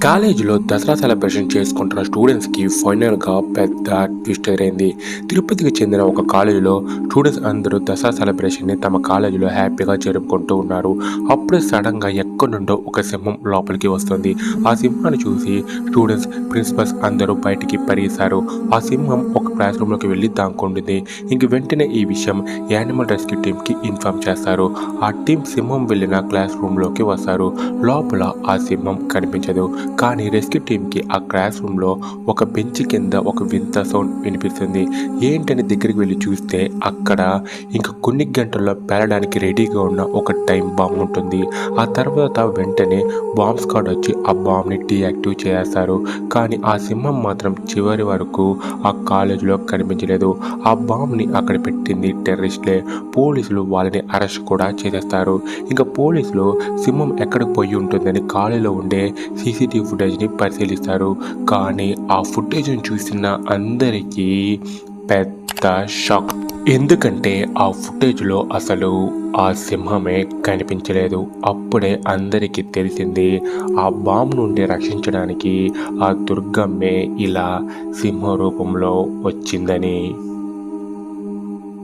కాలేజీలో దసరా సెలబ్రేషన్ చేసుకుంటున్న స్టూడెంట్స్కి ఫైనల్గా పెద్ద ట్విస్ట్ ఎదురైంది. తిరుపతికి చెందిన ఒక కాలేజీలో స్టూడెంట్స్ అందరూ దసరా సెలబ్రేషన్ని తమ కాలేజీలో హ్యాపీగా జరుపుకుంటూ ఉన్నారు. అప్పుడే సడన్గా ఎక్కడి నుండో ఒక సింహం లోపలికి వస్తుంది. ఆ సింహాన్ని చూసి స్టూడెంట్స్, ప్రిన్సిపల్స్ అందరూ బయటికి పరిగెత్తారు. ఆ సింహం ఒక క్లాస్ రూమ్లోకి వెళ్ళి దాక్కుంటుంది. ఇంక వెంటనే ఈ విషయం యానిమల్ రెస్క్యూ టీమ్కి ఇన్ఫార్మ్ చేస్తారు. ఆ టీం సింహం వెళ్ళిన క్లాస్ రూమ్లోకి వస్తారు. లోపల ఆ సింహం కనిపించదు. కానీ రెస్క్యూ టీంకి ఆ క్లాస్ రూమ్లో ఒక బెంచ్ కింద ఒక వింత సౌండ్ వినిపిస్తుంది. ఏంటని దగ్గరికి వెళ్ళి చూస్తే అక్కడ ఇంకా కొన్ని గంటల్లో పేలడానికి రెడీగా ఉన్న ఒక టైం బాంబ్ ఉంటుంది. ఆ తర్వాత వెంటనే బాంబ్ స్క్వాడ్ వచ్చి ఆ బాంబ్ని డీయాక్టివ్ చేస్తారు. కానీ ఆ సింహం మాత్రం చివరి వరకు ఆ కాలేజీలో కనిపించలేదు. ఆ బాంబ్ని అక్కడ పెట్టింది టెర్రరిస్టులే. పోలీసులు వాళ్ళని అరెస్ట్ కూడా చేసేస్తారు. ఇంకా పోలీసులు సింహం ఎక్కడికి పోయి ఉంటుందని కాలేజీలో ఉండే సీసీటీవీ ఫుటేజ్ని పరిశీలిస్తారు. కానీ ఆ ఫుటేజ్ని చూసిన అందరికీ పెద్ద షాక్. ఎందుకంటే ఆ ఫుటేజ్లో అసలు ఆ సింహమే కనిపించలేదు. అప్పుడే అందరికీ తెలిసింది ఆ బాంబు నుండి రక్షించడానికి ఆ దుర్గమ్మే ఇలా సింహ రూపంలో వచ్చిందని.